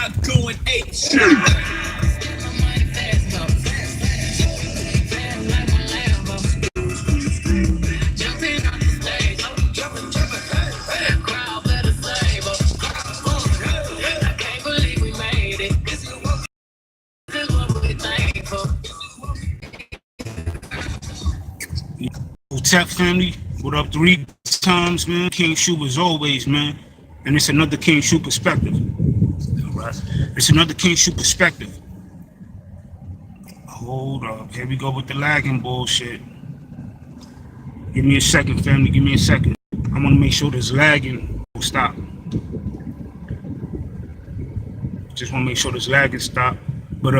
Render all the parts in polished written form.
I'm going ape shit. Tap family, what up 3 times, man? King Shu as always, man. And it's another King Shu perspective. All right. It's another King Shu perspective. Hold up. Here we go with the lagging bullshit. Give me a second, family. Give me a second. I want to make sure this lagging will stop. Just want to make sure this lagging stop. But,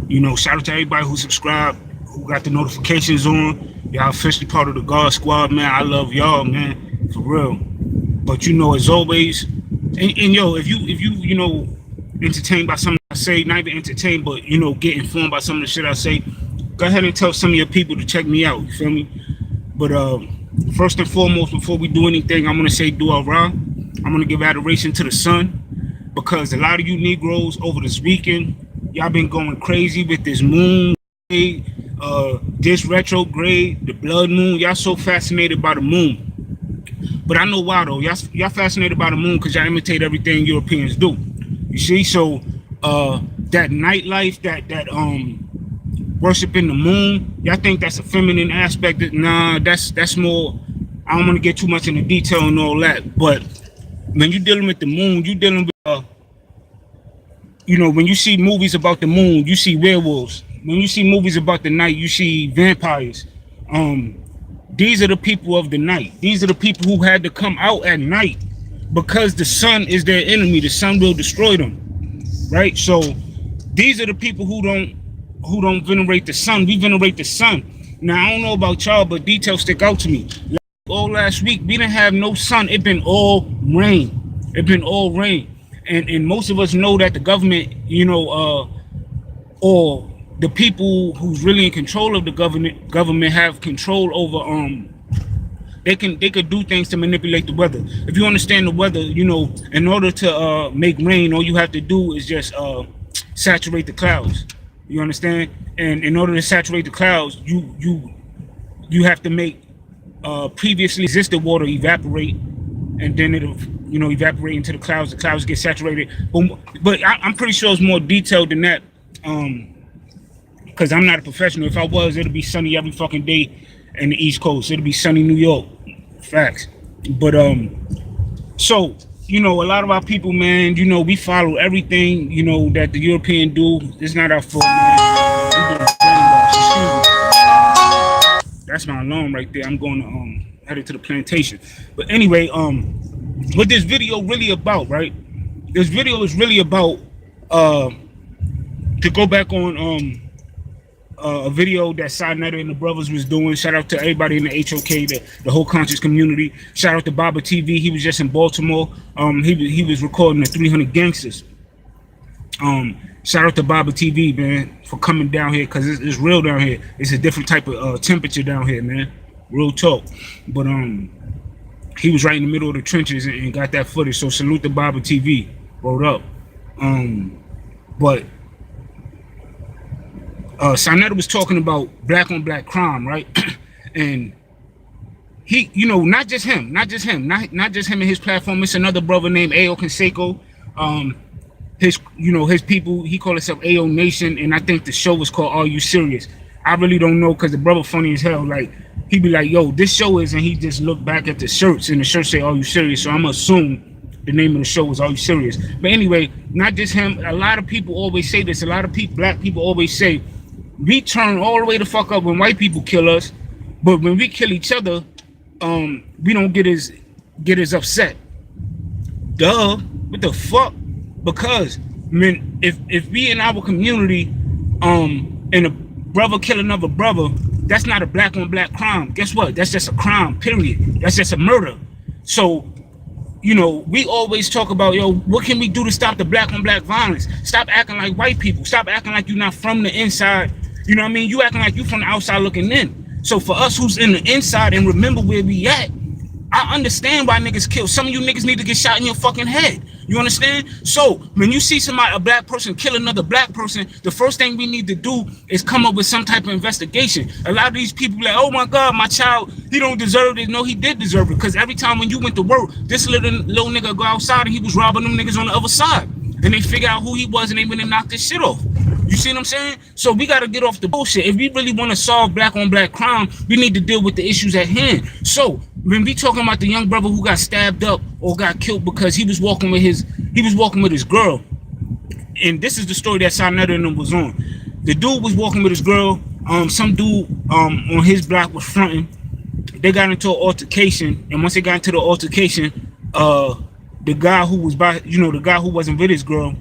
you know, shout out to everybody who subscribed, who got the notifications on. Y'all officially part of the God Squad, man. I love y'all, man, for real. But you know, as always, and yo, if you know, entertained by something I say, not even entertained, but you know, get informed by some of the shit I say, go ahead and tell some of your people to check me out. You feel me? But first and foremost, before we do anything, I'm gonna say Dua Ra. I'm gonna give adoration to the sun, because a lot of you Negroes over this weekend, y'all been going crazy with this moon. This retrograde, the blood moon, y'all so fascinated by the moon. But I know why though. Y'all fascinated by the moon because y'all imitate everything Europeans do. You see, so that nightlife, that worshiping the moon, y'all think that's a feminine aspect. Nah, that's more. I don't want to get too much into detail and all that. But when you're dealing with the moon, you're dealing with you know, when you see movies about the moon, you see werewolves. When you see movies about the night, you see vampires. These are the people of the night. These are the people who had to come out at night because the sun is their enemy. The sun will destroy them, right? So these are the people who don't venerate the sun. We venerate the sun. Now I don't know about y'all, but details stick out to me. Like all last week, we didn't have no sun. It been all rain. It been all rain, and most of us know that the government, you know, or the people who's really in control of the government have control over they could do things to manipulate the weather. If you understand the weather, you know, in order to make rain, all you have to do is just saturate the clouds. You understand? And in order to saturate the clouds, you have to make previously existed water evaporate, and then it'll, you know, evaporate into the clouds. The clouds get saturated. But I'm pretty sure it's more detailed than that. Because I'm not a professional. If I was, it'd be sunny every fucking day in the East Coast. It'd be sunny New York. Facts. But so, you know, a lot of our people, man, you know, we follow everything, you know, that the European do. It's not our fault, man. That's my alarm right there. I'm going to headed to the plantation. But anyway, what this video really about, right? This video is really about to go back on a video that Sinetta and the brothers was doing. Shout out to everybody in the HOK, the whole conscious community. Shout out to Baba TV. He was just in Baltimore. He was recording the 300 Gangsters. Shout out to Baba TV, man, for coming down here, because it's real down here. It's a different type of temperature down here, man. Real talk. But he was right in the middle of the trenches and got that footage. So salute to Baba TV. Wrote up. But Sinetta was talking about black on black crime, right? And he, you know, not just him and his platform. It's another brother named Ayo Canseco. His, you know, his people, he called himself Ayo Nation, and I think the show was called Are You Serious? I really don't know, because the brother funny as hell. Like, he be like, yo, this show is, and he just looked back at the shirts, and the shirts say Are You Serious? So I'm gonna assume the name of the show was Are You Serious? But anyway, not just him. A lot of people always say this. A lot of people, black people, always say, we turn all the way the fuck up when white people kill us, but when we kill each other, we don't get as upset. Duh, what the fuck? Because, man, if we in our community, and a brother kill another brother, that's not a black on black crime. Guess what? That's just a crime, period. That's just a murder. So, you know, we always talk about, yo, what can we do to stop the black on black violence? Stop acting like white people. Stop acting like you're not from the inside. You know what I mean? You acting like you from the outside looking in. So for us who's in the inside and remember where we at, I understand why niggas kill. Some of you niggas need to get shot in your fucking head. You understand? So when you see somebody, a black person, kill another black person, the first thing we need to do is come up with some type of investigation. A lot of these people like, oh my God, my child, he don't deserve it. No, he did deserve it. Because every time when you went to work, this little nigga go outside and he was robbing them niggas on the other side. Then they figure out who he was and they went and knocked this shit off. You see what I'm saying? So we got to get off the bullshit. If we really want to solve black on black crime, we need to deal with the issues at hand. So when we talking about the young brother who got stabbed up or got killed because he was walking with his girl, and this is the story that Sarnetta and them was on. The dude was walking with his girl. Some dude on his block was fronting. They got into an altercation, and once they got into the altercation, the guy who was the guy who wasn't with his girl,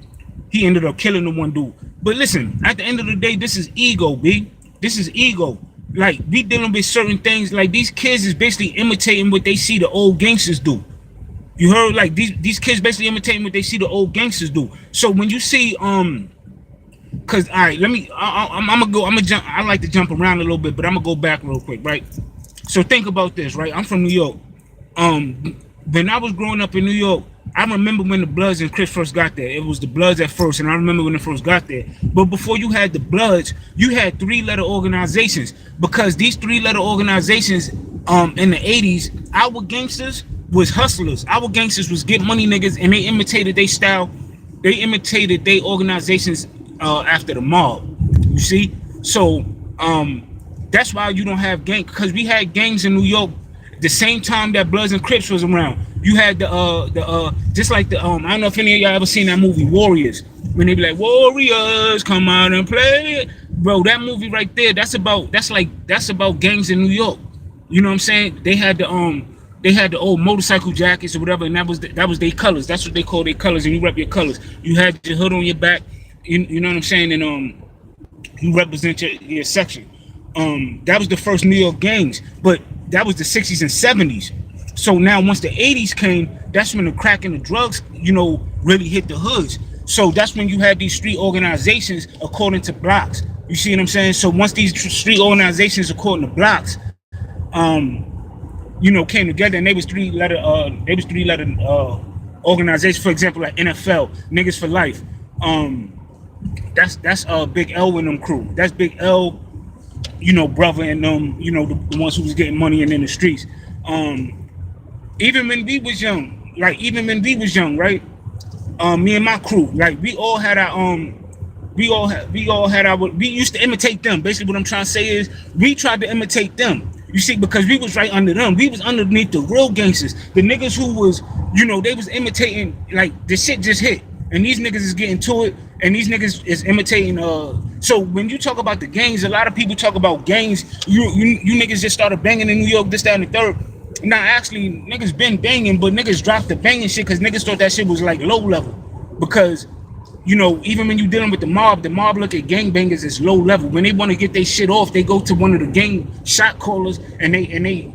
he ended up killing the one dude. But listen, at the end of the day, this is ego, B. This is ego. Like, we dealing with certain things. Like, these kids is basically imitating what they see the old gangsters do. You heard? Like, these kids basically imitating what they see the old gangsters do. So when you see, cause all right, I'm gonna jump. I like to jump around a little bit, but I'm gonna go back real quick, right? So think about this, right? I'm from New York. When I was growing up in New York, I remember when the Bloods and Crips first got there. It was the Bloods at first, and I remember when they first got there. But before you had the Bloods, you had three-letter organizations, because these three-letter organizations in the 80s, our gangsters was hustlers. Our gangsters was get money niggas, and they imitated their style. They imitated their organizations after the mob. You see? So that's why you don't have gangs, because we had gangs in New York the same time that Bloods and Crips was around. You had the just like the I don't know if any of y'all ever seen that movie Warriors, when they be like, Warriors come out and play. Bro, that movie right there, that's about gangs in New York. You know what I'm saying? They had the old motorcycle jackets or whatever, and that was their colors. That's what they call their colors, and you rep your colors. You had your hood on your back, you know what I'm saying, and you represent your section. That was the first New York gangs, but that was the 60s and 70s. So now once the 80s came, that's when the crack and the drugs, really hit the hoods. So that's when you had these street organizations according to blocks. You see what I'm saying? So once these street organizations according to blocks, came together, and they was three-letter organizations. For example, like NFL, Niggas for Life. That's Big L and them crew. That's Big L, brother, and them, the ones who was getting money and in the streets. Even when we was young, right? Me and my crew, like, we used to imitate them. Basically what I'm trying to say is we tried to imitate them. You see, because we was right under them. We was underneath the real gangsters. The niggas who was, they was imitating, like, the shit just hit. And these niggas is getting to it, and these niggas is imitating. So when you talk about the gangs, a lot of people talk about gangs. You niggas just started banging in New York, this, that, and the third. Nah, actually, niggas been banging, but niggas dropped the banging shit because niggas thought that shit was like low level. Because, even when you dealing with the mob look at gangbangers as low level. When they want to get their shit off, they go to one of the gang shot callers and they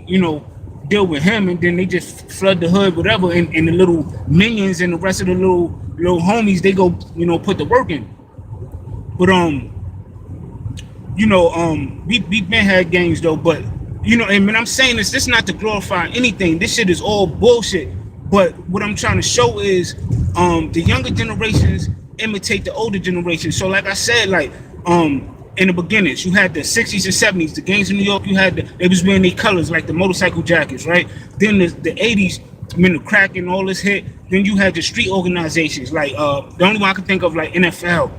deal with him, and then they just flood the hood, whatever, and the little minions and the rest of the little homies, they go, put the work in. But we been had gangs though, but and when I'm saying this not to glorify anything. This shit is all bullshit. But what I'm trying to show is the younger generations imitate the older generation. So like I said, like in the beginnings, you had the 60s and 70s, the gangs in New York, they was wearing their colors, like the motorcycle jackets, right? Then the 80s, when the crack and all this hit, then you had the street organizations, like the only one I can think of, like NFL,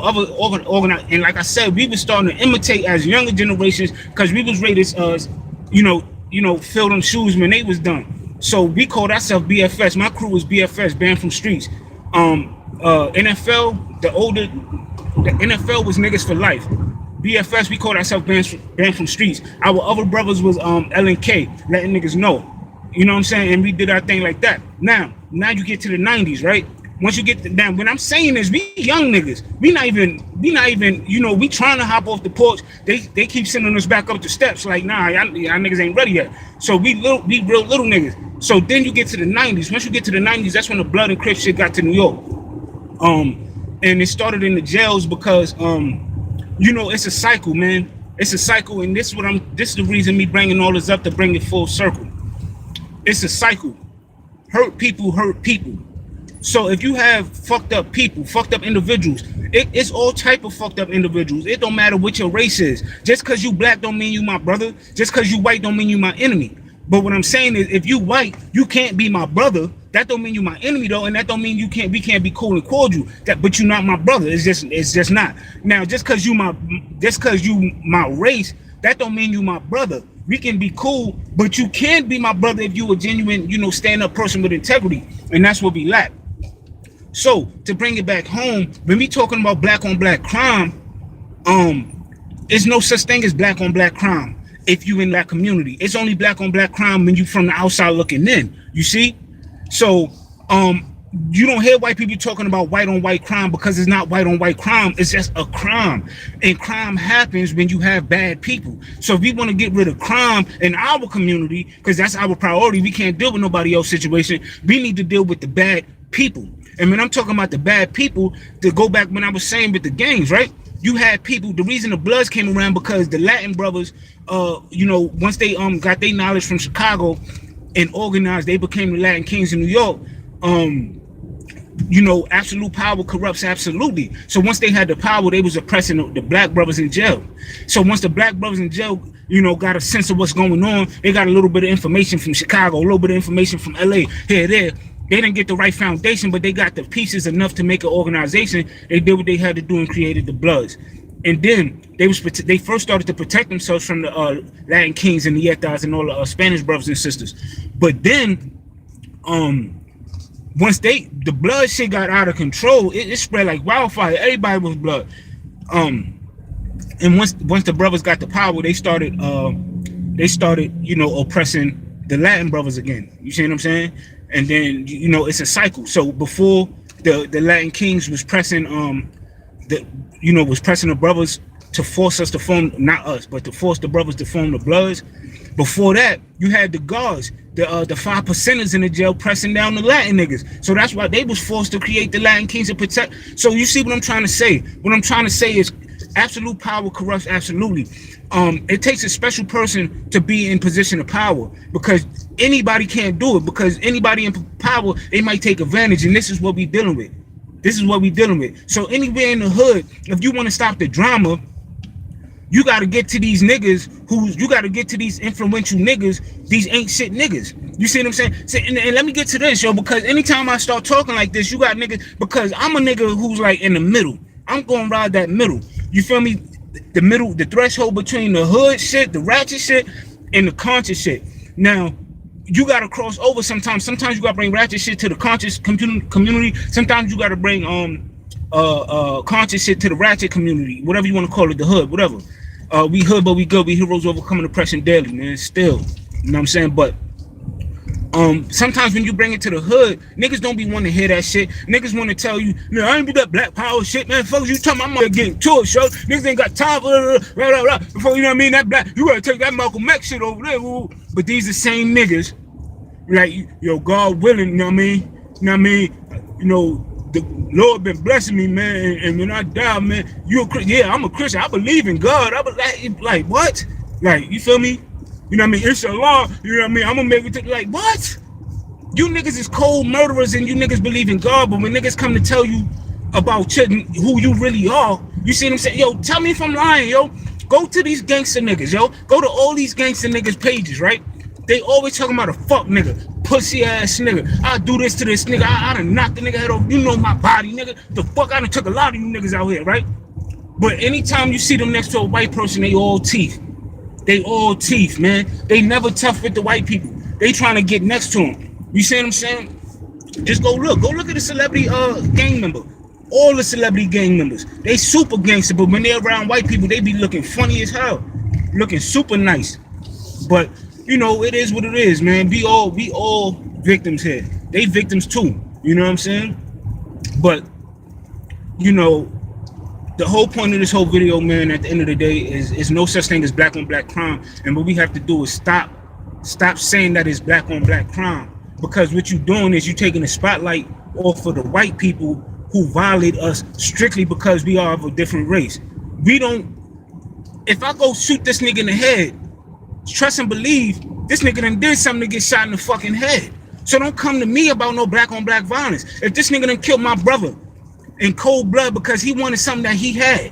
other organized. And like I said, we was starting to imitate as younger generations, because we was rated fill them shoes when they was done. So we called ourselves BFS. My crew was BFS, Banned from Streets. NFL, the NFL was Niggas for Life. BFS, we called ourselves Banned from Streets. Our other brothers was L&K, letting niggas know. You know what I'm saying? And we did our thing like that. Now you get to the 90s, right? Once you get to down, when I'm saying this, we young niggas. We not even, we trying to hop off the porch. They keep sending us back up the steps. Like, nah, y'all niggas ain't ready yet. So we real little niggas. So then you get to the 90s. Once you get to the 90s, that's when the Blood and Crips shit got to New York. And it started in the jails because, it's a cycle, man. It's a cycle, and this is the reason me bringing all this up, to bring it full circle. It's a cycle. hurt people hurt people. So if you have fucked up people, fucked up individuals, it's all type of fucked up individuals. It don't matter what your race is. Just because you black don't mean you my brother. Just because you white don't mean you my enemy. But what I'm saying is, if you white, you can't be my brother. That don't mean you my enemy though, and that don't mean we can't be cool and cordial. But you're not my brother. It's just not. Now, just because you my race, that don't mean you my brother. We can be cool, but you can be my brother if you a genuine, stand up person with integrity, and that's what we lack. So to bring it back home, when we talking about black on black crime, there's no such thing as black on black crime if you in that community. It's only black on black crime when you from the outside looking in. You see? So you don't hear white people talking about white on white crime because it's not white on white crime. It's just a crime, and crime happens when you have bad people. So if we want to get rid of crime in our community, because that's our priority, we can't deal with nobody else's situation. We need to deal with the bad people. And when I'm talking about the bad people, to go back when I was saying with the gangs, right? You had people. The reason the Bloods came around because the Latin brothers, once they got their knowledge from Chicago and organized, they became the Latin Kings in New York. Absolute power corrupts absolutely. So once they had the power, they was oppressing the black brothers in jail. So once the black brothers in jail, got a sense of what's going on, they got a little bit of information from Chicago, a little bit of information from LA, here, there. They didn't get the right foundation, but they got the pieces enough to make an organization. They did what they had to do and created the Bloods. And then they first started to protect themselves from the Latin Kings and the Yetas and all the Spanish brothers and sisters. But then, once the blood shit got out of control, it spread like wildfire. Everybody was blood. And once the brothers got the power, they started oppressing the Latin brothers again. You see what I'm saying? And then it's a cycle. So before the Latin Kings was pressing the brothers to force us to form, not us, but to force the brothers to form the Bloods. Before that, you had the guards, the 5%ers in the jail pressing down the Latin niggas. So that's why they was forced to create the Latin Kings to protect. So you see what I'm trying to say? What I'm trying to say is absolute power corrupts absolutely. It takes a special person to be in position of power, because anybody can't do it, because anybody in power, they might take advantage, and this is what we dealing with. So anywhere in the hood, if you want to stop the drama, you got to get to these niggas you got to get to these influential niggas, these ain't shit niggas. You see what I'm saying? And let me get to this, yo, because anytime I start talking like this, you got niggas, because I'm a nigga who's like in the middle. I'm going to ride that middle. You feel me? The middle, the threshold between the hood shit, the ratchet shit, and the conscious shit. Now, you got to cross over sometimes. Sometimes you got to bring ratchet shit to the conscious community. Sometimes you got to bring conscious shit to the ratchet community, whatever you want to call it, the hood, whatever. We hood, but we good. We heroes overcoming oppression daily, man. Still, you know what I'm saying? But sometimes when you bring it to the hood, niggas don't be wanting to hear that shit. Niggas want to tell you, no, I ain't be that black power shit, man. Folks, you talking about I'm getting to it, show. Niggas ain't got time for before, you know what I mean? That black, you gotta take that Malcolm X shit over there. But these the same niggas, like, God willing, you know what I mean? The Lord been blessing me, man, and when I die, man, I'm a Christian. I believe in God. I believe, like, what? Like, you feel me? You know what I mean? Inshallah, you know what I mean? I'm gonna make it to, like, what? You niggas is cold murderers and you niggas believe in God, but when niggas come to tell you about who you really are, you see what I'm saying? Yo, tell me if I'm lying, yo. Go to these gangster niggas, yo. Go to all these gangster niggas pages, right? They always talking about a fuck nigga, pussy ass nigga. I do this to this nigga. I done knocked the nigga head off. You know my body, nigga. The fuck, I done took a lot of you niggas out here, right? But anytime you see them next to a white person, they all teeth. They all teeth, man. They never tough with the white people. They trying to get next to them. You see what I'm saying? Just go look. Go look at the celebrity gang member. All the celebrity gang members. They super gangster, but when they're around white people, they be looking funny as hell. Looking super nice. But it is what it is, man. We all victims here. They victims too. You know what I'm saying? But the whole point of this whole video, man, at the end of the day, is no such thing as black on black crime. And what we have to do is stop saying that it's black on black crime. Because what you're doing is you're taking the spotlight off of the white people who violate us strictly because we are of a different race. If I go shoot this nigga in the head, trust and believe, this nigga done did something to get shot in the fucking head. So don't come to me about no black on black violence. If this nigga done killed my brother in cold blood because he wanted something that he had,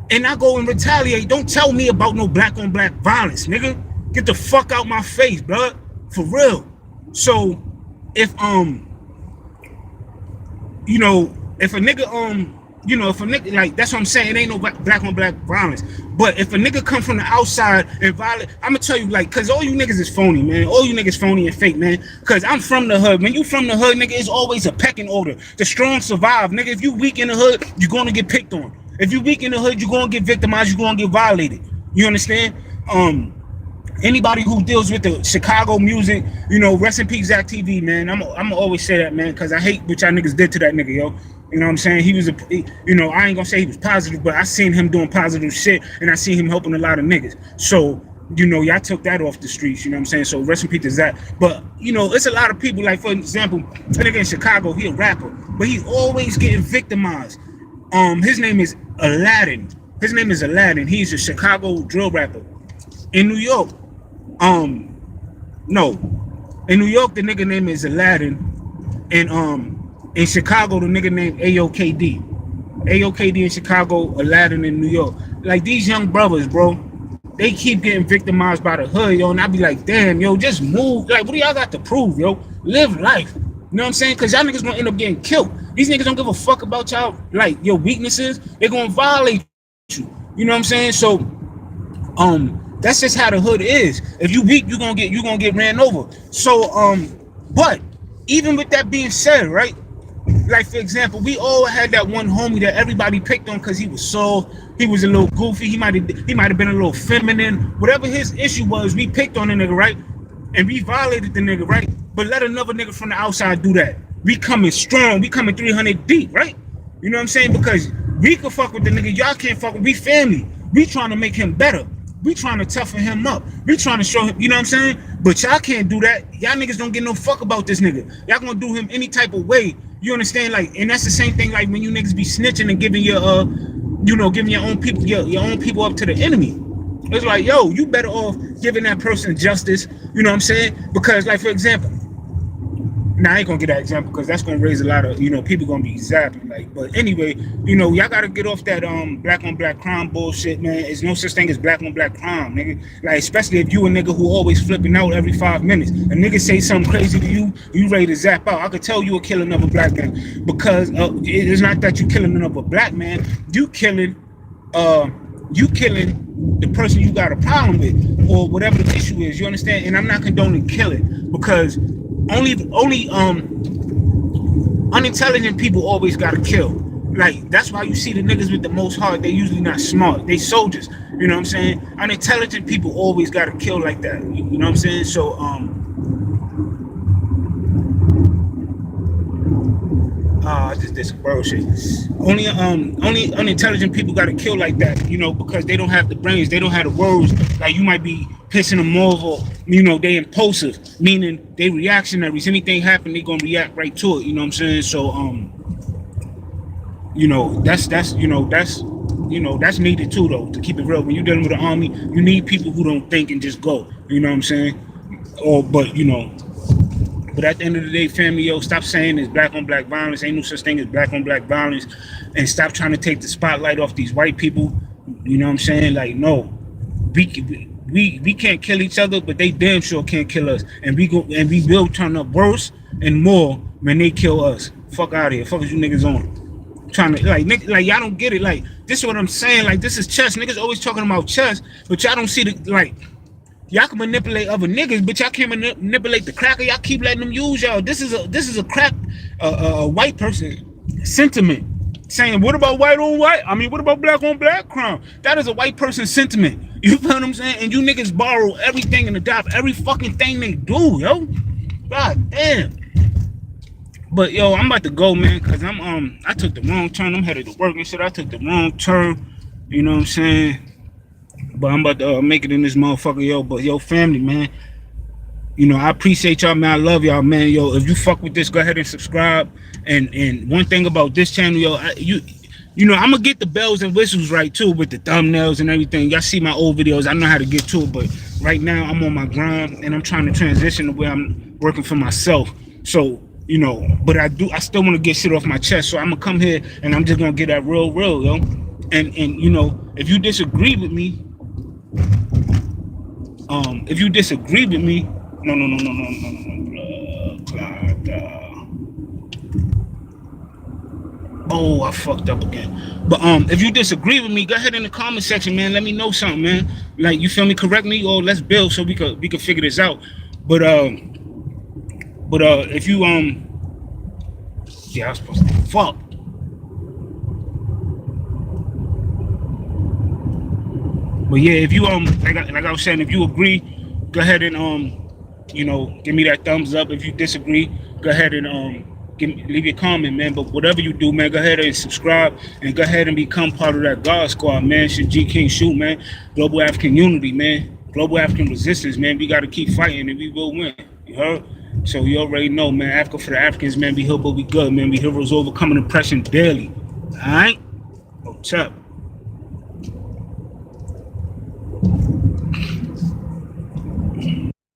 and I go and retaliate, don't tell me about no black on black violence, nigga. Get the fuck out my face, blood. For real. So if you know, if a nigga you know, if a nigga, like, that's what I'm saying, it ain't no black on black violence. But if a nigga come from the outside and violate, I'm gonna tell you, like, cause all you niggas is phony, man. All you niggas phony and fake, man. Cause I'm from the hood. When you from the hood, nigga, it's always a pecking order. The strong survive, nigga. If you weak in the hood, you're gonna get picked on. If you weak in the hood, you're gonna get victimized, you're gonna get violated. You understand? Anybody who deals with the Chicago music, you know, rest in peace, Zach TV, man. I'm always say that, man, because I hate what y'all niggas did to that nigga, yo. You know what I'm saying? He was you know, I ain't gonna say he was positive, but I seen him doing positive shit, and I seen him helping a lot of niggas. So, you know, y'all took that off the streets, you know what I'm saying? So rest in peace to Zach. But, you know, it's a lot of people, like, for example, a nigga in Chicago, he a rapper, but he always getting victimized. His name is Aladdin. He's a Chicago drill rapper. In New York, no. In New York, the nigga name is Aladdin. And in Chicago, the nigga named AOKD. AOKD in Chicago, Aladdin in New York. Like, these young brothers, bro, they keep getting victimized by the hood, yo. And I be like, damn, yo, just move. Like, what do y'all got to prove, yo? Live life. You know what I'm saying? Because y'all niggas gonna end up getting killed. These niggas don't give a fuck about y'all, like, your weaknesses. They're gonna violate you. You know what I'm saying? So, that's just how the hood is. If you weak, you gonna get ran over. So, but even with that being said, right? Like, for example, we all had that one homie that everybody picked on because he was soft, he was a little goofy, he might have been a little feminine. Whatever his issue was, we picked on the nigga, right? And we violated the nigga, right? But let another nigga from the outside do that. We coming strong, we coming 300 deep, right? You know what I'm saying? Because we can fuck with the nigga, y'all can't fuck with. We family. We trying to make him better. We trying to toughen him up. We trying to show him, you know what I'm saying? But y'all can't do that. Y'all niggas don't get no fuck about this nigga. Y'all gonna do him any type of way. You understand? Like, and that's the same thing like when you niggas be snitching and giving your you know, giving your own people up to the enemy. It's like, yo, you better off giving that person justice, you know what I'm saying? Because, like, for example, now I ain't gonna get that example because that's gonna raise a lot of, you know, people gonna be zapping. Like, but anyway, you know, y'all gotta get off that black on black crime bullshit, man. There's no such thing as black on black crime, nigga. Like, especially if you a nigga who always flipping out every 5 minutes. A nigga say something crazy to you, you ready to zap out. I could tell you will kill another black man because it's not that you killing another black man. You killing the person you got a problem with or whatever the issue is. You understand? And I'm not condoning killing because only unintelligent people always gotta kill. Like, that's why you see the niggas with the most heart, they usually not smart. They soldiers. You know what I'm saying? Unintelligent people always gotta kill like that. You know what I'm saying? So I just did some bullshit. Only unintelligent people gotta kill like that, you know, because they don't have the brains, they don't have the words. Like, you might be pissing them off, or, you know, they impulsive, meaning they reactionaries. Anything happen, they gonna react right to it. You know what I'm saying? So you know, that's needed too, though, to keep it real. When you're dealing with the army, you need people who don't think and just go. You know what I'm saying? But at the end of the day, family, yo, stop saying it's black on black violence. Ain't no such thing as black on black violence, and stop trying to take the spotlight off these white people. You know what I'm saying? Like, no, we can't kill each other, but they damn sure can't kill us, and we will turn up worse and more when they kill us. Fuck out of here. Fuck is you niggas on? Trying to like y'all don't get it. Like, this is what I'm saying. Like, this is chess. Niggas always talking about chess, but y'all don't see the, like, y'all can manipulate other niggas, but y'all can't manipulate the cracker. Y'all keep letting them use y'all. This is a crack a white person sentiment. Saying, what about white on white? I mean, what about black on black crime? That is a white person sentiment. You feel what I'm saying? And you niggas borrow everything and adopt every fucking thing they do, yo. God damn. But yo, I'm about to go, man, cause I took the wrong turn. I'm headed to work and shit. I took the wrong turn. You know what I'm saying? But I'm about to make it in this motherfucker, yo. But yo, family, man. You know, I appreciate y'all, man. I love y'all, man. Yo, if you fuck with this, go ahead and subscribe. And one thing about this channel, yo, you know, I'm gonna get the bells and whistles right too with the thumbnails and everything. Y'all see my old videos. I know how to get to it, but right now I'm on my grind and I'm trying to transition to where I'm working for myself. So, you know, but I still want to get shit off my chest. So I'm gonna come here and I'm just gonna get that real, yo. And you know, if you disagree with me, oh, I fucked up again. But if you disagree with me, go ahead in the comment section, man. Let me know something, man. Like, you feel me? Correct me, or let's build so we could figure this out. But if you yeah, I was supposed to fuck. But yeah, if you like I was saying, if you agree, go ahead and you know, give me that thumbs up. If you disagree, go ahead and leave your comment, man. But whatever you do, man, go ahead and subscribe and go ahead and become part of that God Squad, man. It's your G King Shoot, man. Global African Unity, man. Global African Resistance, man. We got to keep fighting and we will win. You heard? So you already know, man. Africa for the Africans, man. Be here, but we good, man. We heroes overcoming oppression daily. All right? What's up?